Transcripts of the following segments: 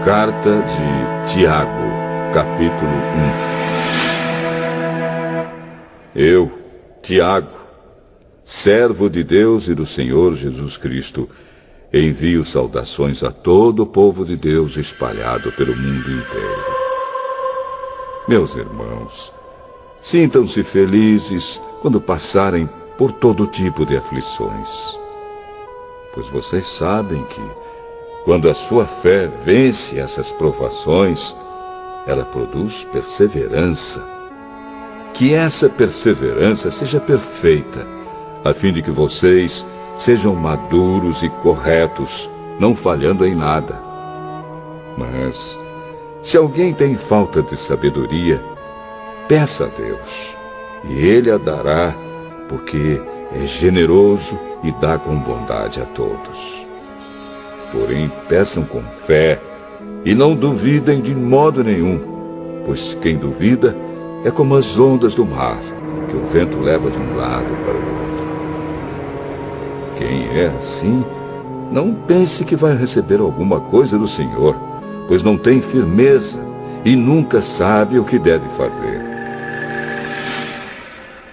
Carta de Tiago, capítulo 1. Eu, Tiago, servo de Deus e do Senhor Jesus Cristo, envio saudações a todo o povo de Deus espalhado pelo mundo inteiro. Meus irmãos, sintam-se felizes quando passarem por todo tipo de aflições, pois vocês sabem que, quando a sua fé vence essas provações, ela produz perseverança. Que essa perseverança seja perfeita, a fim de que vocês sejam maduros e corretos, não falhando em nada. Mas, se alguém tem falta de sabedoria, peça a Deus, e Ele a dará, porque é generoso e dá com bondade a todos. Porém, peçam com fé e não duvidem de modo nenhum, pois quem duvida é como as ondas do mar, que o vento leva de um lado para o outro. Quem é assim, não pense que vai receber alguma coisa do Senhor, pois não tem firmeza e nunca sabe o que deve fazer.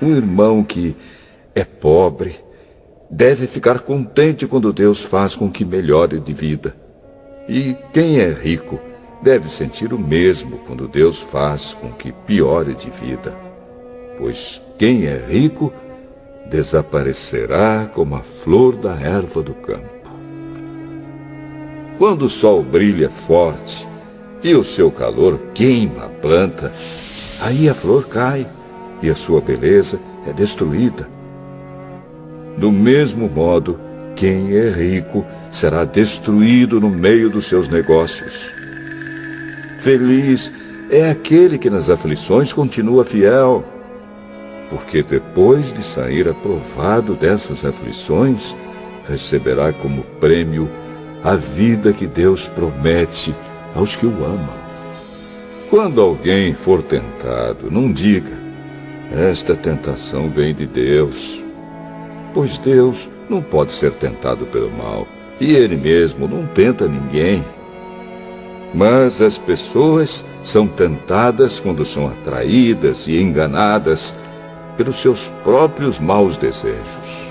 Um irmão que é pobre deve ficar contente quando Deus faz com que melhore de vida. E quem é rico deve sentir o mesmo quando Deus faz com que piore de vida. Pois quem é rico desaparecerá como a flor da erva do campo. Quando o sol brilha forte e o seu calor queima a planta, aí a flor cai e a sua beleza é destruída. Do mesmo modo, quem é rico será destruído no meio dos seus negócios. Feliz é aquele que nas aflições continua fiel, porque depois de sair aprovado dessas aflições, receberá como prêmio a vida que Deus promete aos que o amam. Quando alguém for tentado, não diga: esta tentação vem de Deus. Pois Deus não pode ser tentado pelo mal, e Ele mesmo não tenta ninguém. Mas as pessoas são tentadas quando são atraídas e enganadas pelos seus próprios maus desejos.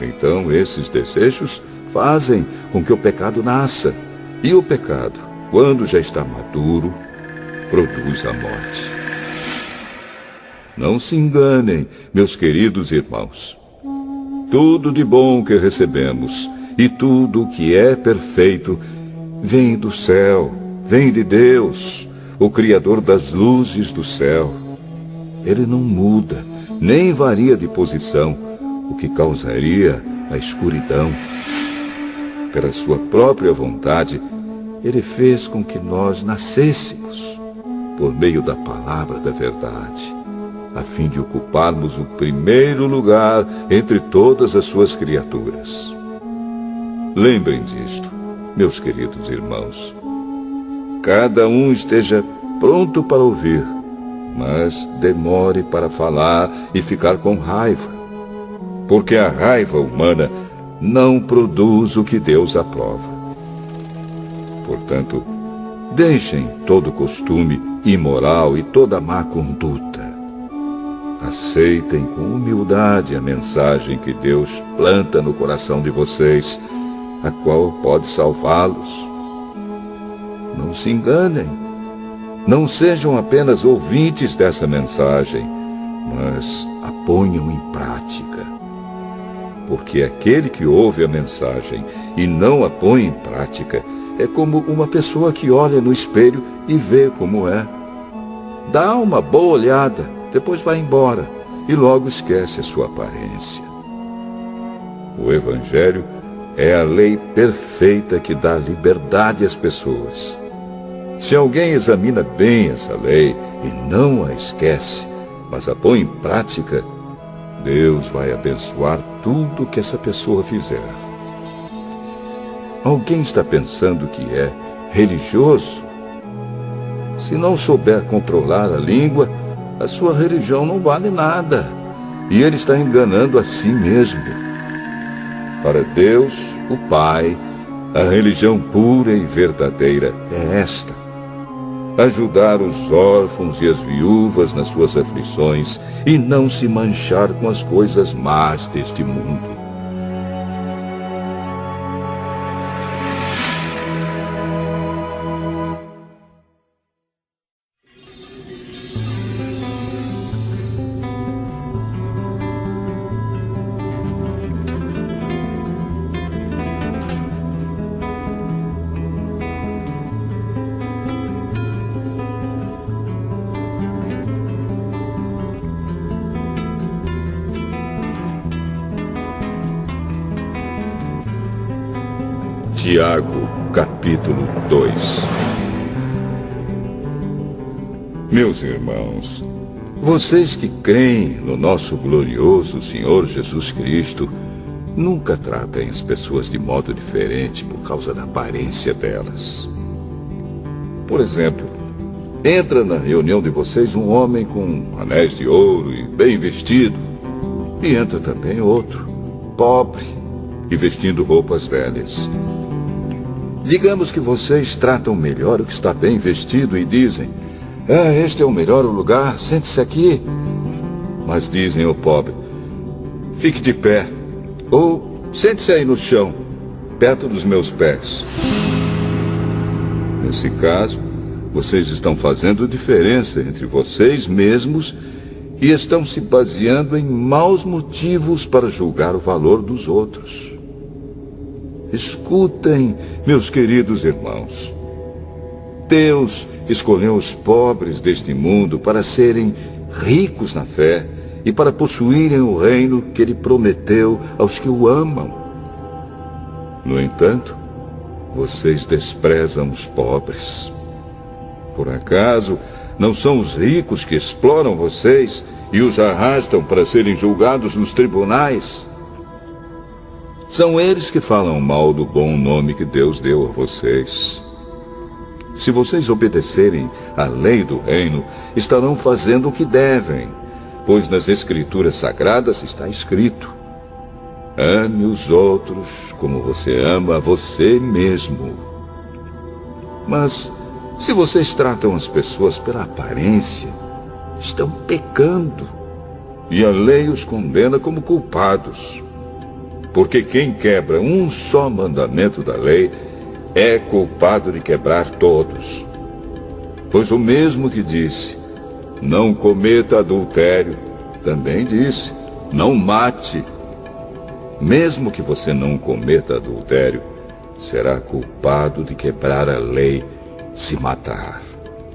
Então esses desejos fazem com que o pecado nasça, e o pecado, quando já está maduro, produz a morte. Não se enganem, meus queridos irmãos. Tudo de bom que recebemos e tudo o que é perfeito vem do céu, vem de Deus, o Criador das luzes do céu. Ele não muda, nem varia de posição, o que causaria a escuridão. Pela sua própria vontade, Ele fez com que nós nascêssemos por meio da palavra da verdade, a fim de ocuparmos o primeiro lugar entre todas as suas criaturas. Lembrem disto, meus queridos irmãos. Cada um esteja pronto para ouvir, mas demore para falar e ficar com raiva, porque a raiva humana não produz o que Deus aprova. Portanto, deixem todo costume imoral e toda má conduta. Aceitem com humildade a mensagem que Deus planta no coração de vocês, a qual pode salvá-los. Não se enganem. Não sejam apenas ouvintes dessa mensagem, mas a ponham em prática. Porque aquele que ouve a mensagem e não a põe em prática é como uma pessoa que olha no espelho e vê como é. Dá uma boa olhada, depois vai embora e logo esquece a sua aparência. O Evangelho é a lei perfeita que dá liberdade às pessoas. Se alguém examina bem essa lei e não a esquece, mas a põe em prática, Deus vai abençoar tudo que essa pessoa fizer. Alguém está pensando que é religioso? Se não souber controlar a língua, a sua religião não vale nada, e ele está enganando a si mesmo. Para Deus, o Pai, A religião pura e verdadeira é esta: ajudar os órfãos e as viúvas nas suas aflições e não se manchar com as coisas más deste mundo. Tiago, capítulo 2. Meus irmãos, vocês que creem no nosso glorioso Senhor Jesus Cristo, nunca tratem as pessoas de modo diferente por causa da aparência delas. Por exemplo, entra na reunião de vocês um homem com anéis de ouro e bem vestido, e entra também outro, pobre e vestindo roupas velhas. Digamos que vocês tratam melhor o que está bem vestido e dizem: este é o melhor lugar, sente-se aqui. Mas dizem ao pobre: fique de pé, ou sente-se aí no chão, perto dos meus pés. Nesse caso, vocês estão fazendo diferença entre vocês mesmos e estão se baseando em maus motivos para julgar o valor dos outros. Escutem, meus queridos irmãos. Deus escolheu os pobres deste mundo para serem ricos na fé e para possuírem o reino que Ele prometeu aos que o amam. No entanto, vocês desprezam os pobres. Por acaso, não são os ricos que exploram vocês e os arrastam para serem julgados nos tribunais? São eles que falam mal do bom nome que Deus deu a vocês. Se vocês obedecerem à lei do reino, estarão fazendo o que devem, pois nas Escrituras Sagradas está escrito: ame os outros como você ama a você mesmo. Mas, se vocês tratam as pessoas pela aparência, estão pecando, e a lei os condena como culpados. Porque quem quebra um só mandamento da lei é culpado de quebrar todos. Pois o mesmo que disse: não cometa adultério, também disse: não mate. Mesmo que você não cometa adultério, será culpado de quebrar a lei se matar.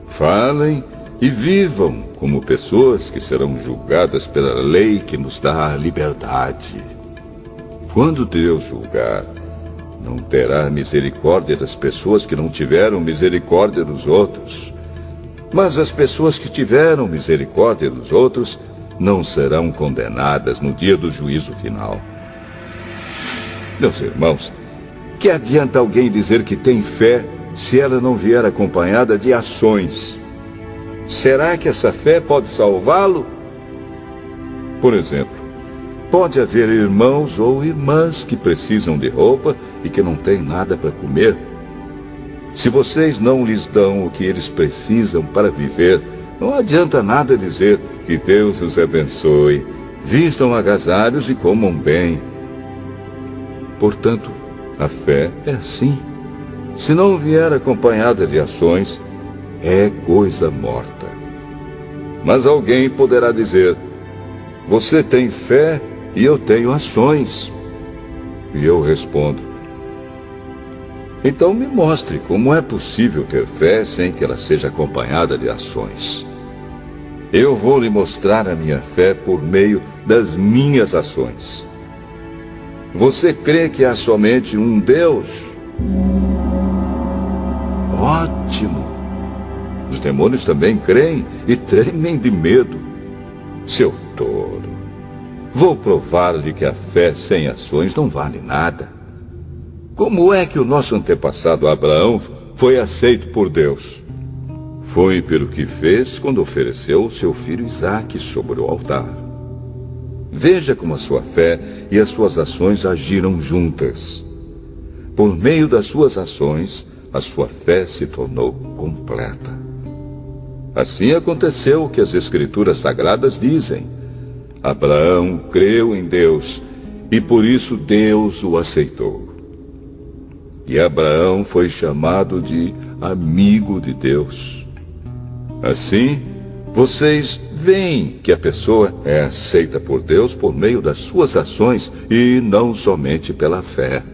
Falem e vivam como pessoas que serão julgadas pela lei que nos dá a liberdade. Quando Deus julgar, não terá misericórdia das pessoas que não tiveram misericórdia dos outros. Mas as pessoas que tiveram misericórdia dos outros não serão condenadas no dia do juízo final. Meus irmãos, que adianta alguém dizer que tem fé se ela não vier acompanhada de ações? Será que essa fé pode salvá-lo? Por exemplo, pode haver irmãos ou irmãs que precisam de roupa e que não têm nada para comer. Se vocês não lhes dão o que eles precisam para viver, não adianta nada dizer que Deus os abençoe, vistam agasalhos e comam bem. Portanto, a fé é assim. Se não vier acompanhada de ações, é coisa morta. Mas alguém poderá dizer: você tem fé e eu tenho ações. E eu respondo: então me mostre como é possível ter fé sem que ela seja acompanhada de ações. Eu vou lhe mostrar a minha fé por meio das minhas ações. Você crê que há somente um Deus? Ótimo! Os demônios também creem e tremem de medo. Seu tolo! Vou provar-lhe que a fé sem ações não vale nada. Como é que o nosso antepassado Abraão foi aceito por Deus? Foi pelo que fez quando ofereceu o seu filho Isaque sobre o altar. Veja como a sua fé e as suas ações agiram juntas. por meio das suas ações, a sua fé se tornou completa. Assim aconteceu o que as Escrituras Sagradas dizem. Abraão creu em Deus e por isso Deus o aceitou. E Abraão foi chamado de amigo de Deus. Assim, vocês veem que a pessoa é aceita por Deus por meio das suas ações e não somente pela fé.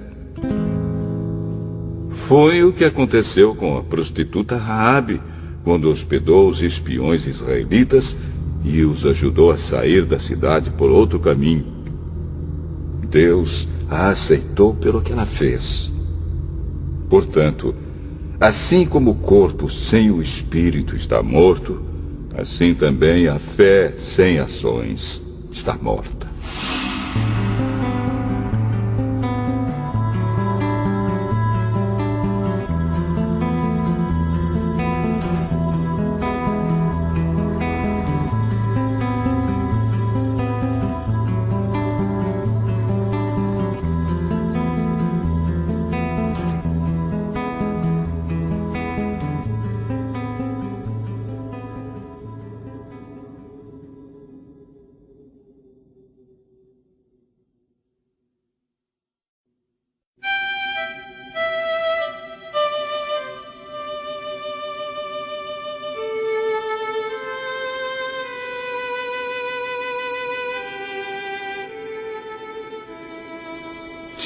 Foi o que aconteceu com a prostituta Raabe, quando hospedou os espiões israelitas e os ajudou a sair da cidade por outro caminho. Deus a aceitou pelo que ela fez. Portanto, assim como o corpo sem o espírito está morto, assim também a fé sem ações está morta.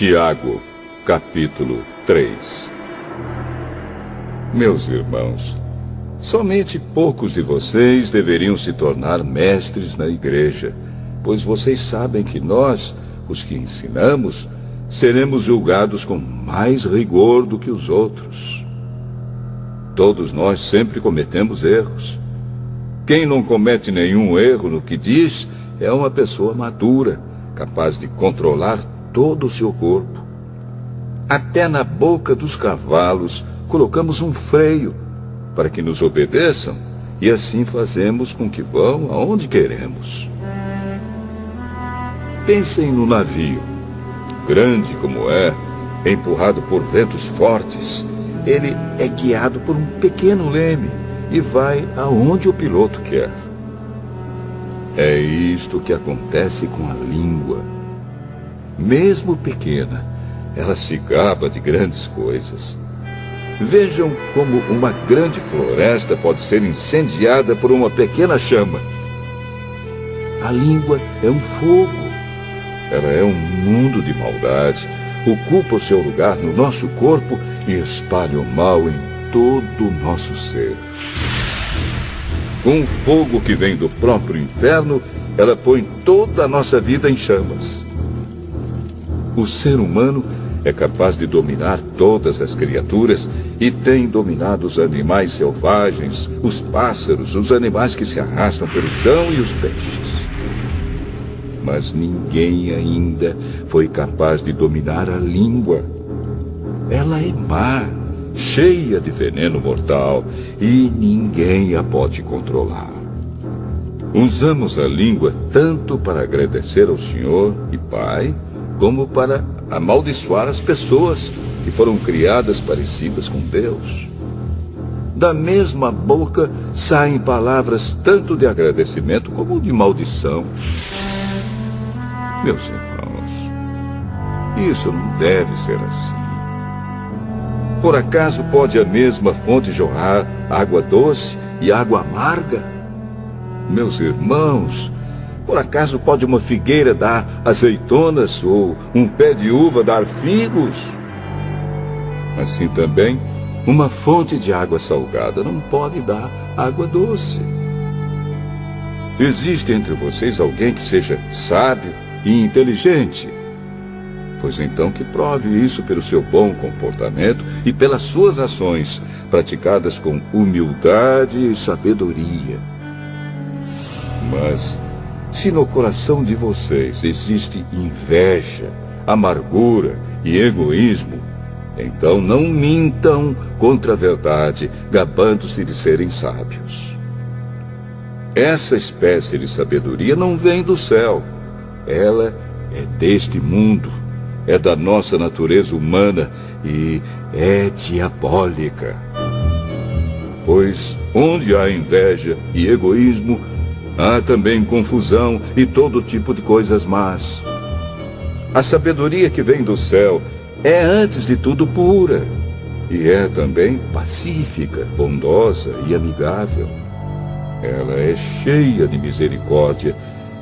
Tiago, capítulo 3. Meus irmãos, somente poucos de vocês deveriam se tornar mestres na igreja, pois vocês sabem que nós, os que ensinamos, seremos julgados com mais rigor do que os outros. Todos nós sempre cometemos erros. Quem não comete nenhum erro no que diz é uma pessoa madura, capaz de controlar todo o seu corpo. Até na boca dos cavalos colocamos um freio para que nos obedeçam e assim fazemos com que vão aonde queremos. Pensem no navio. Grande como é, empurrado por ventos fortes, ele é guiado por um pequeno leme e vai aonde o piloto quer. É isto que acontece com a língua. Mesmo pequena, ela se gaba de grandes coisas. Vejam como uma grande floresta pode ser incendiada por uma pequena chama. A língua é um fogo. Ela é um mundo de maldade, ocupa o seu lugar no nosso corpo e espalha o mal em todo o nosso ser. Com o fogo que vem do próprio inferno, ela põe toda a nossa vida em chamas. O ser humano é capaz de dominar todas as criaturas e tem dominado os animais selvagens, os pássaros, os animais que se arrastam pelo chão e os peixes. Mas ninguém ainda foi capaz de dominar a língua. Ela é má, cheia de veneno mortal e ninguém a pode controlar. Usamos a língua tanto para agradecer ao Senhor e Pai, como para amaldiçoar as pessoas que foram criadas parecidas com Deus. Da mesma boca saem palavras tanto de agradecimento como de maldição. Meus irmãos, isso não deve ser assim. Por acaso pode a mesma fonte jorrar água doce e água amarga? Meus irmãos, por acaso pode uma figueira dar azeitonas ou um pé de uva dar figos? Assim também, uma fonte de água salgada não pode dar água doce. Existe entre vocês alguém que seja sábio e inteligente? Pois então que prove isso pelo seu bom comportamento e pelas suas ações, praticadas com humildade e sabedoria. Mas se no coração de vocês existe inveja, amargura e egoísmo, então não mintam contra a verdade, gabando-se de serem sábios. Essa espécie de sabedoria não vem do céu. Ela é deste mundo é da nossa natureza humana e é diabólica. Pois onde há inveja e egoísmo, há também confusão e todo tipo de coisas más. A sabedoria que vem do céu é, antes de tudo, pura. E é também pacífica, bondosa e amigável. Ela é cheia de misericórdia,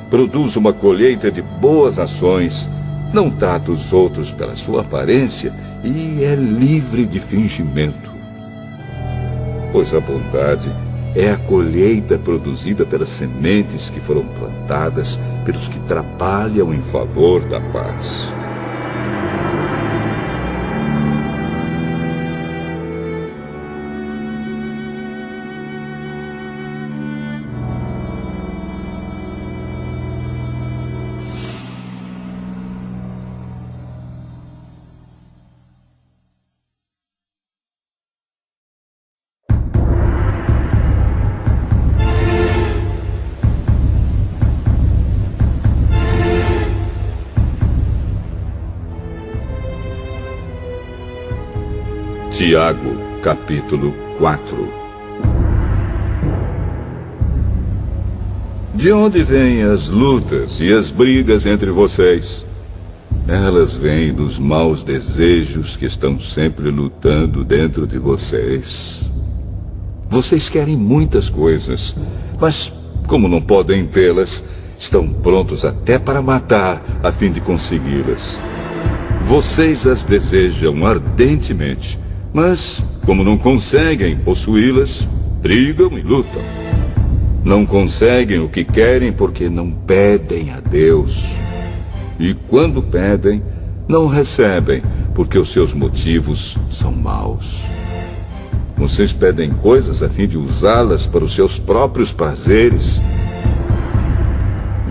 produz uma colheita de boas ações, não trata os outros pela sua aparência e é livre de fingimento. Pois a bondade é a colheita produzida pelas sementes que foram plantadas pelos que trabalham em favor da paz. Tiago, capítulo 4. De onde vêm as lutas e as brigas entre vocês? Elas vêm dos maus desejos que estão sempre lutando dentro de vocês. Vocês querem muitas coisas, mas como não podem tê-las, estão prontos até para matar a fim de consegui-las. Vocês as desejam ardentemente, mas, como não conseguem possuí-las, brigam e lutam. Não conseguem o que querem porque não pedem a Deus. E quando pedem, não recebem porque os seus motivos são maus. Vocês pedem coisas a fim de usá-las para os seus próprios prazeres.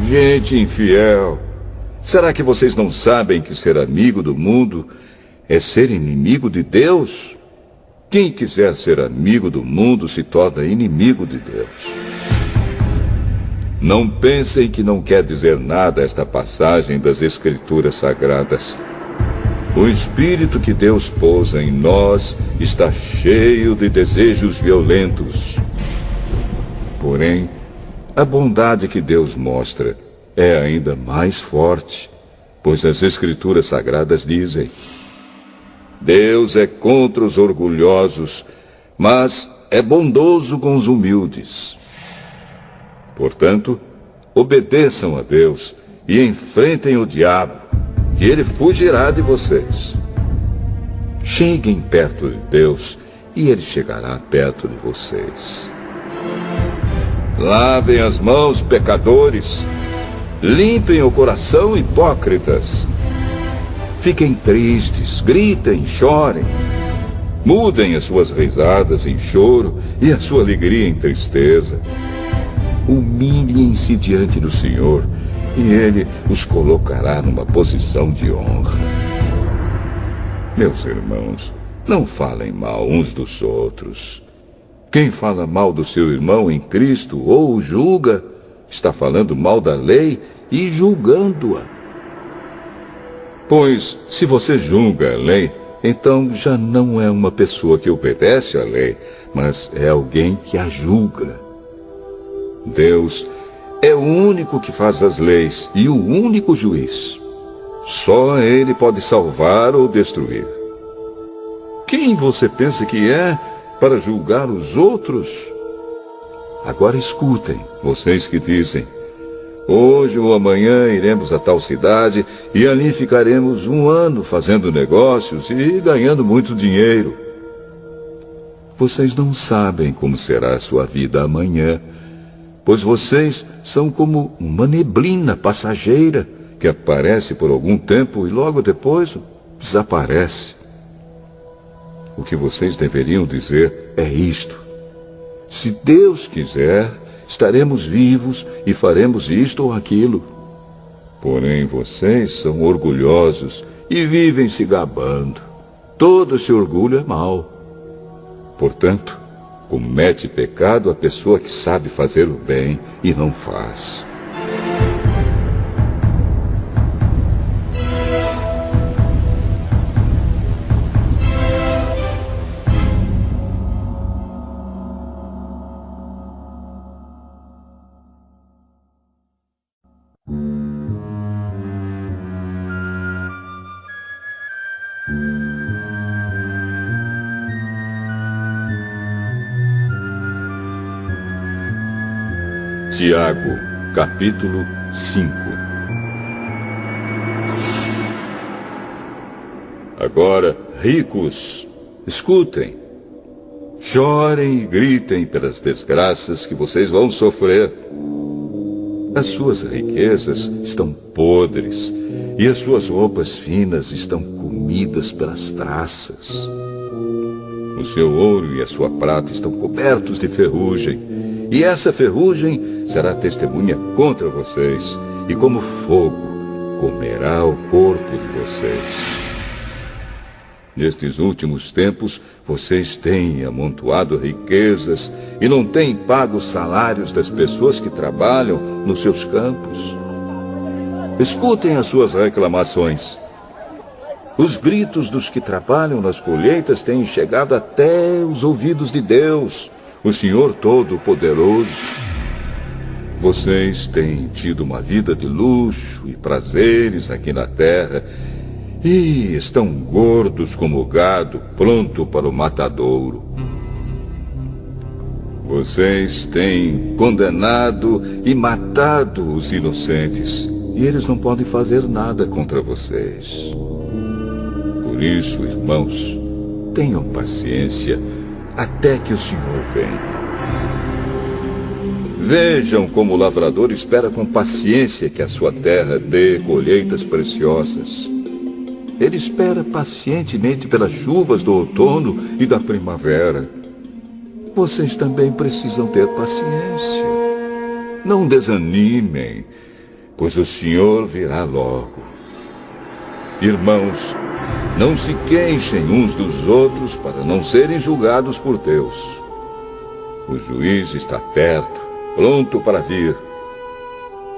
Gente infiel, será que vocês não sabem que ser amigo do mundo é ser inimigo de Deus? Quem quiser ser amigo do mundo se torna inimigo de Deus. Não pensem que não quer dizer nada esta passagem das Escrituras Sagradas. O Espírito que Deus pôs em nós está cheio de desejos violentos. Porém, a bondade que Deus mostra é ainda mais forte, pois as Escrituras Sagradas dizem: Deus é contra os orgulhosos, mas é bondoso com os humildes. Portanto, obedeçam a Deus e enfrentem o diabo, que ele fugirá de vocês. Cheguem perto de Deus e ele chegará perto de vocês. Lavem as mãos, pecadores. Limpem o coração, hipócritas. Fiquem tristes, gritem, chorem. Mudem as suas risadas em choro e a sua alegria em tristeza. Humilhem-se diante do Senhor e Ele os colocará numa posição de honra. Meus irmãos, não falem mal uns dos outros. Quem fala mal do seu irmão em Cristo ou o julga, está falando mal da lei e julgando-a. Pois, se você julga a lei, então já não é uma pessoa que obedece à lei, mas é alguém que a julga. Deus é o único que faz as leis e o único juiz. Só Ele pode salvar ou destruir. Quem você pensa que é para julgar os outros? Agora escutem, vocês que dizem: hoje ou amanhã iremos a tal cidade e ali ficaremos 1 ano fazendo negócios e ganhando muito dinheiro. Vocês não sabem como será a sua vida amanhã, pois vocês são como uma neblina passageira que aparece por algum tempo e logo depois desaparece. O que vocês deveriam dizer é isto: se Deus quiser, estaremos vivos e faremos isto ou aquilo. Porém, vocês são orgulhosos e vivem se gabando. Todo esse orgulho é mau. Portanto, comete pecado a pessoa que sabe fazer o bem e não faz. Tiago, capítulo 5. Agora, ricos, escutem. Chorem e gritem pelas desgraças que vocês vão sofrer. As suas riquezas estão podres e as suas roupas finas estão comidas pelas traças. O seu ouro e a sua prata estão cobertos de ferrugem, e essa ferrugem será testemunha contra vocês, e como fogo comerá o corpo de vocês. Nestes últimos tempos, vocês têm amontoado riquezas e não têm pago os salários das pessoas que trabalham nos seus campos. Escutem as suas reclamações. Os gritos dos que trabalham nas colheitas têm chegado até os ouvidos de Deus, o Senhor Todo-Poderoso. Vocês têm tido uma vida de luxo e prazeres aqui na terra e estão gordos como gado, pronto para o matadouro. Vocês têm condenado e matado os inocentes, e eles não podem fazer nada contra vocês. Por isso, irmãos, tenham paciência até que o Senhor venha. Vejam como o lavrador espera com paciência que a sua terra dê colheitas preciosas. Ele espera pacientemente pelas chuvas do outono e da primavera. Vocês também precisam ter paciência. Não desanimem, pois o Senhor virá logo. Irmãos, não se queixem uns dos outros para não serem julgados por Deus. O juiz está perto, pronto para vir.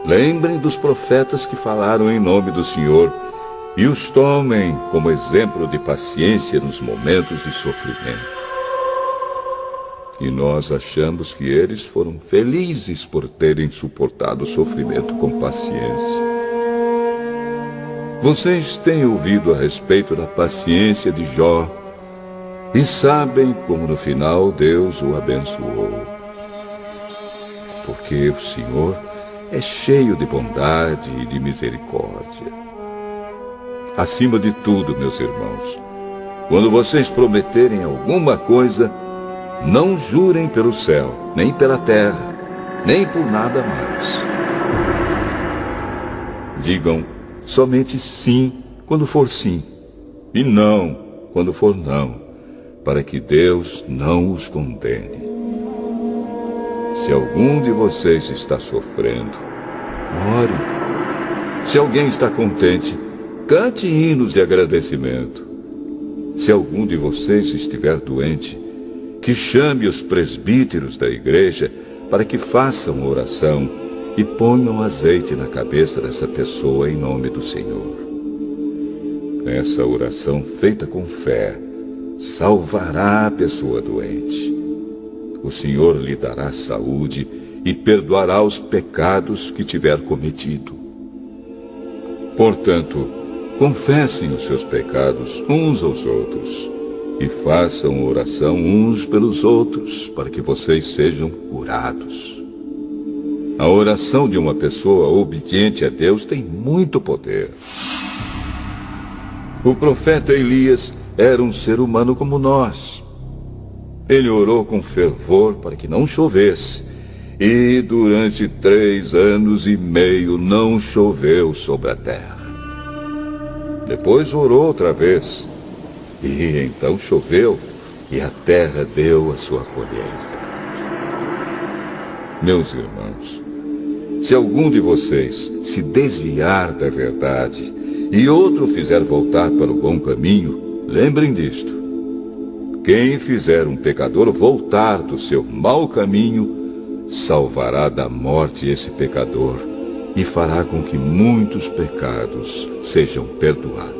Lembrem dos profetas que falaram em nome do Senhor e os tomem como exemplo de paciência nos momentos de sofrimento. E nós achamos que eles foram felizes por terem suportado o sofrimento com paciência. Vocês têm ouvido a respeito da paciência de Jó e sabem como no final Deus o abençoou. Porque o Senhor é cheio de bondade e de misericórdia. Acima de tudo, meus irmãos, quando vocês prometerem alguma coisa, não jurem pelo céu, nem pela terra, nem por nada mais. Digam somente sim quando for sim, e não quando for não, para que Deus não os condene. Se algum de vocês está sofrendo, ore. Se alguém está contente, cante hinos de agradecimento. Se algum de vocês estiver doente, que chame os presbíteros da igreja para que façam oração e ponham azeite na cabeça dessa pessoa em nome do Senhor. Essa oração feita com fé salvará a pessoa doente. O Senhor lhe dará saúde e perdoará os pecados que tiver cometido. Portanto, confessem os seus pecados uns aos outros e façam oração uns pelos outros para que vocês sejam curados. A oração de uma pessoa obediente a Deus tem muito poder. O profeta Elias era um ser humano como nós. Ele orou com fervor para que não chovesse, e durante 3 anos e meio não choveu sobre a terra. Depois orou outra vez, e então choveu, e a terra deu a sua colheita. Meus irmãos, se algum de vocês se desviar da verdade e outro fizer voltar para o bom caminho, lembrem disto. Quem fizer um pecador voltar do seu mau caminho, salvará da morte esse pecador e fará com que muitos pecados sejam perdoados.